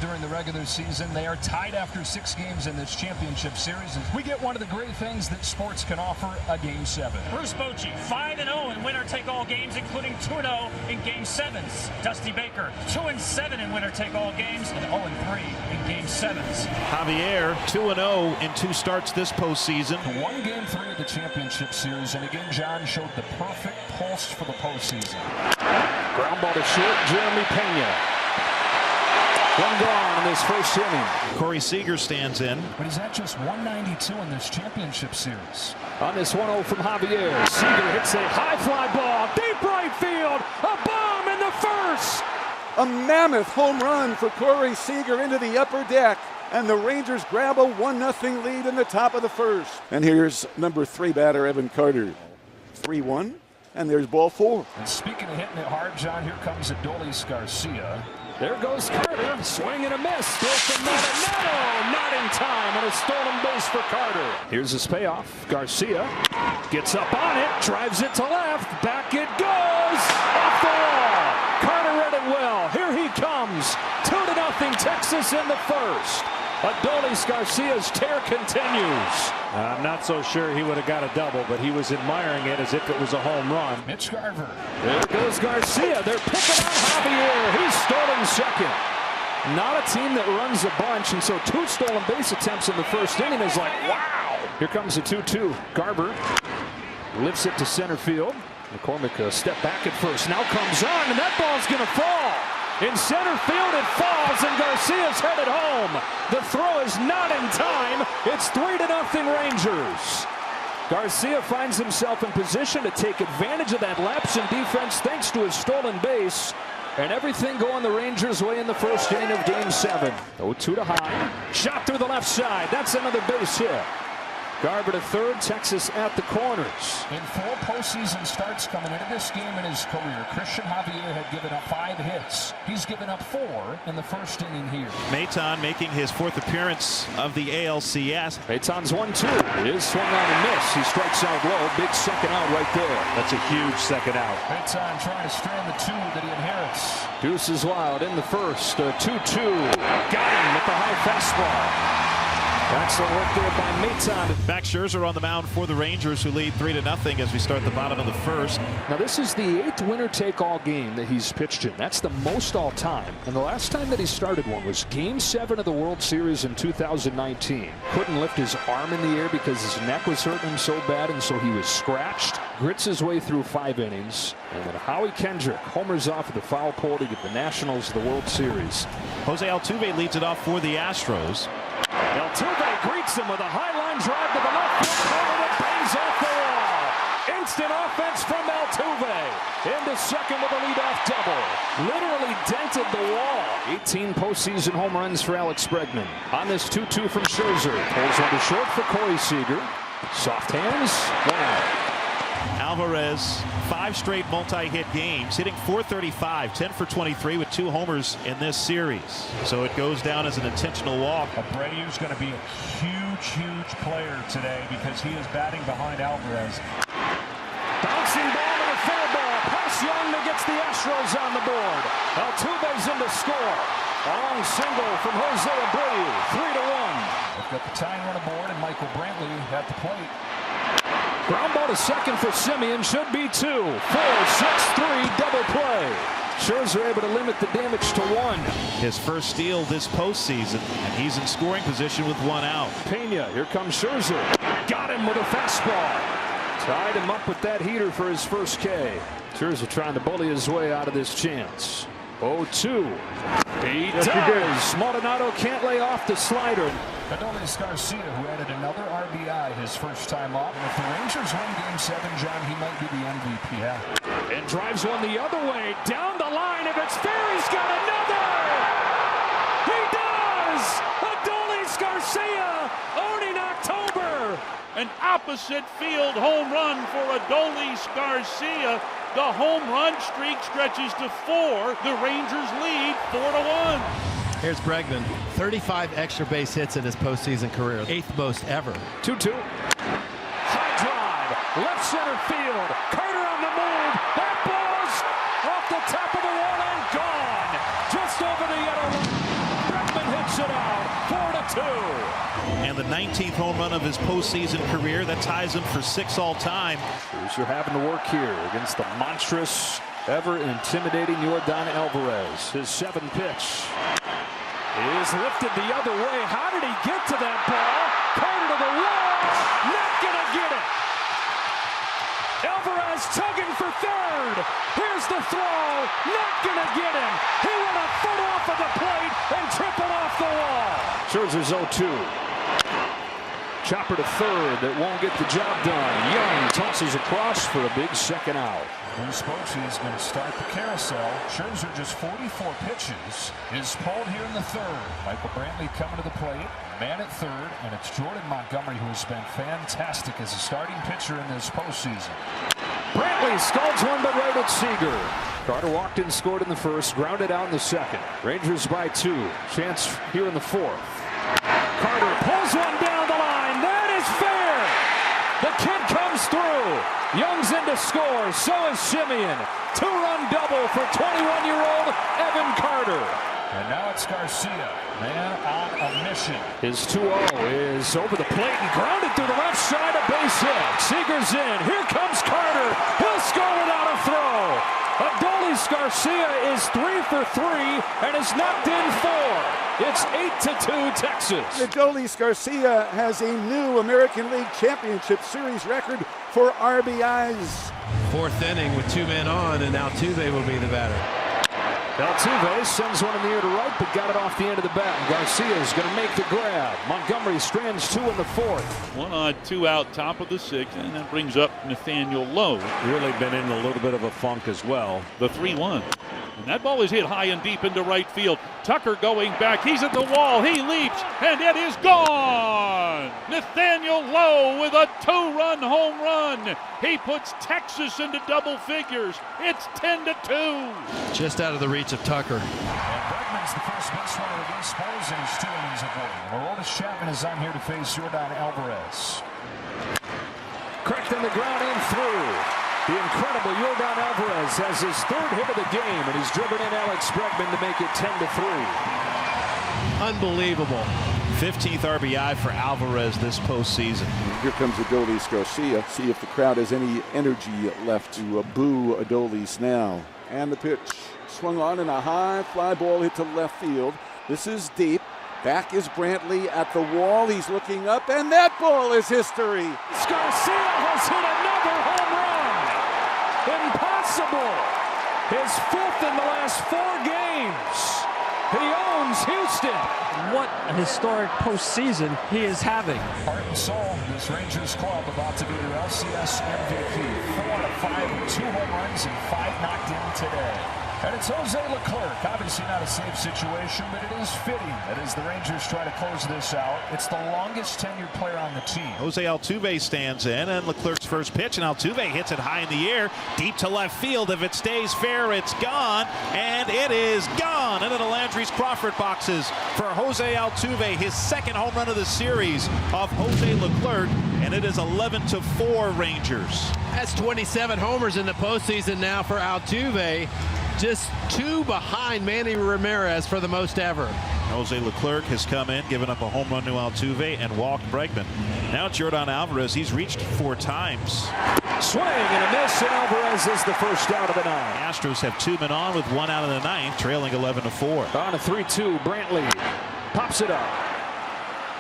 During the regular season, they are tied after 6 games in this championship series. And we get one of the great things that sports can offer, a Game 7. Bruce Bochy, 5-0 in winner-take-all games, including 2-0 in Game 7s. Dusty Baker, 2-7 in winner-take-all games, and 0-3 in Game 7s. Javier, 2-0 in 2 starts this postseason. Won Game 3 of the championship series, and again, John showed the perfect pulse for the postseason. Ground ball to short, Jeremy Pena. One gone in this first inning. Corey Seager stands in. But he's at just 192 in this championship series. On this 1-0 from Javier, Seager hits a high fly ball, deep right field, a bomb in the first. A mammoth home run for Corey Seager into the upper deck. And the Rangers grab a 1-0 lead in the top of the first. And here's number 3 batter, Evan Carter. 3-1, and there's ball 4. And speaking of hitting it hard, John, here comes Adolis Garcia. There goes Carter, swing and a miss. Still from Maldonado, not in time, and a stolen base for Carter. Here's his payoff. Garcia gets up on it, drives it to left, back it goes, off the wall. Carter read it well. Here he comes. 2-0 Texas in the first. Adolis Garcia's tear continues. I'm not so sure he would have got a double, but he was admiring it as if it was a home run. Mitch Garver. There goes Garcia. They're picking on Javier. He's stolen second. Not a team that runs a bunch, and so 2 stolen base attempts in the first inning is like, wow. Here comes the 2-2. Garver lifts it to center field. McCormick a step back at first. Now comes on, and that ball's going to fall. In center field, it falls, and Garcia's headed home. The throw is not in time. It's 3-0 Rangers. Garcia finds himself in position to take advantage of that lapse in defense thanks to his stolen base. And everything going the Rangers' way in the first inning of Game 7. 0-2 to High. Shot through the left side. That's another base hit. Garver to third, Texas at the corners. In 4 postseason starts coming into this game in his career, Christian Javier had given up 5 hits. He's given up 4 in the first inning here. Maton making his 4th appearance of the ALCS. Maton's 1-2. His swung on and miss. He strikes out low. Big second out right there. That's a huge second out. Maton trying to strand the 2 that he inherits. Deuces wild in the first. 2-2. Got him with the high fastball. Excellent work there by Maton. Max Scherzer on the mound for the Rangers, who lead 3-0 as we start the bottom of the first. Now this is the 8th winner-take-all game that he's pitched in. That's the most all-time. And the last time that he started one was Game 7 of the World Series in 2019. Couldn't lift his arm in the air because his neck was hurting him so bad, and so he was scratched. Grits his way through 5 innings. And then Howie Kendrick homers off of the foul pole to give the Nationals the World Series. Jose Altuve leads it off for the Astros. Altuve greets him with a high line drive to the left field corner that bangs off the wall. Instant offense from Altuve. Into second with a leadoff double. Literally dented the wall. 18 postseason home runs for Alex Bregman. On this 2-2 from Scherzer. Pulls one to short for Corey Seager. Soft hands. Wow. Alvarez, 5 straight multi-hit games, hitting .435, 10 for 23 with 2 homers in this series. So it goes down as an intentional walk. Abreu's going to be a huge player today because he is batting behind Alvarez. Bouncing ball to the fair ball. Pass Young that gets the Astros on the board. Altuve's in to score. A long single from Jose Abreu. 3-1. They've got the tying run aboard and Michael Brantley at the plate. Ground ball to second for Simeon. Should be 2. 4, 6, 3 double play. Scherzer able to limit the damage to 1. His first steal this postseason, and he's in scoring position with 1 out. Pena, here comes Scherzer. Got him with a fastball. Tied him up with that heater for his first K. Scherzer trying to bully his way out of this chance. 0-2. He does. Maldonado can't lay off the slider. Adolis Garcia, who added another RBI his first time off. And if the Rangers win Game 7, John, he might be the MVP. Yeah. And drives one the other way. Down the line. If it's fair, he's got another. He does. Adolis Garcia owning October. An opposite field home run for Adolis Garcia. The home run streak stretches to 4. The Rangers lead 4-1. Here's Bregman, 35 extra base hits in his postseason career, 8th most ever. 2-2. High drive, left center field. Carter on the move. That ball's off the top of the wall and gone. Just over the yellow line. 2. And the 19th home run of his postseason career. That ties him for 6 all-time. You're having to work here against the monstrous, ever-intimidating Yordan Alvarez. His 7th pitch is lifted the other way. How did he get to that ball? Carter to the wall. Not gonna get it. Alvarez tugging for third. Here's the throw. Not gonna get him. He went a foot off of the plate and tripled off the wall. Scherzer's 0-2. Chopper to third. That won't get the job done. Young tosses across for a big second out. Bruce Bochy is going to start the carousel. Scherzer just 44 pitches is pulled here in the third. Michael Brantley coming to the plate. Man at third, and it's Jordan Montgomery who has been fantastic as a starting pitcher in this postseason. Brantley scalds one but right at Seager. Carter walked in, scored in the first, grounded out in the second. Rangers by 2. Chance here in the fourth. Carter pulls one down the line. That is fair. The kid comes through. Young's in to score. So is Simeon. 2-run double for 21-year-old Evan Carter. And now it's Garcia, man on a mission. His 2-0 is over the plate and grounded through the left side, a base hit. Seager's in. Here comes Carter. He'll score without a throw. Adolis Garcia is 3 for 3 and has knocked in 4. It's 8-2 Texas. Adolis Garcia has a new American League Championship Series record for RBIs. 4th inning with 2 men on, and Altuve will be the batter. Altuve sends one in the air to right, but got it off the end of the bat. And Garcia is going to make the grab. Montgomery strands 2 in the 4th. 1 on, 2 out, top of the 6th, and that brings up Nathaniel Lowe. Really been in a little bit of a funk as well. The 3-1. And that ball is hit high and deep into right field. Tucker going back. He's at the wall. He leaps, and it is gone. Nathaniel Lowe with a 2-run home run. He puts Texas into double figures. It's 10-2. Just out of the reach of Tucker. And Bregman's the first base runner of these Spurs in his 2 innings of work. Aroldis Chapman is on here to face Yordan Alvarez. Cracked in the ground and through. The incredible Yordan Alvarez has his 3rd hit of the game, and he's driven in Alex Bregman to make it 10-3. Unbelievable. 15th RBI for Alvarez this postseason. Here comes Adolis Garcia. See if the crowd has any energy left to boo Adolis now. And the pitch swung on, and a high fly ball hit to left field. This is deep. Back is Brantley at the wall. He's looking up, and that ball is history. Garcia has hit another home run. Impossible. His 5th in the last 4 games. He owns Houston. What a historic postseason he is having. Heart and soul, this Rangers club about to be their ALCS MVP. 4 out of 5 with 2 home runs and 5 knocked in today. And it's Jose Leclerc. Obviously not a safe situation, but it is fitting that as the Rangers try to close this out, it's the longest tenured player on the team. Jose Altuve stands in, and Leclerc's first pitch, and Altuve hits it high in the air, deep to left field. If it stays fair, it's gone, and it is gone into the Landry's Crawford boxes for Jose Altuve, his 2nd home run of the series of Jose Leclerc, and it is 11-4 Rangers. That's 27 homers in the postseason now for Altuve. Just 2 behind Manny Ramirez for the most ever. Jose Leclerc has come in, given up a home run to Altuve, and walked Bregman. Now it's Yordan Alvarez. He's reached 4 times. Swing and a miss, and Alvarez is the first out of the 9. Astros have 2 men on with 1 out of the 9th, trailing 11-4. On a 3-2, Brantley pops it up.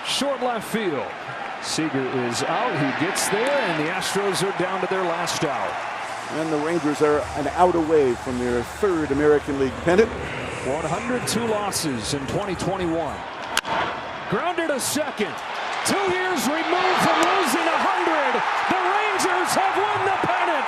Short left field. Seager is out. He gets there, and the Astros are down to their last out. And the Rangers are an out away from their 3rd American League pennant. 102 losses in 2021. Grounded to second. 2 years removed from losing 100. The Rangers have won the pennant.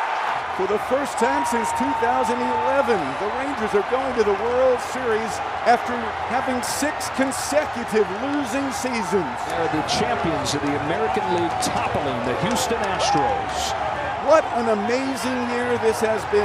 For the first time since 2011, the Rangers are going to the World Series after having 6 consecutive losing seasons. They're the champions of the American League, toppling the Houston Astros. What an amazing year this has been.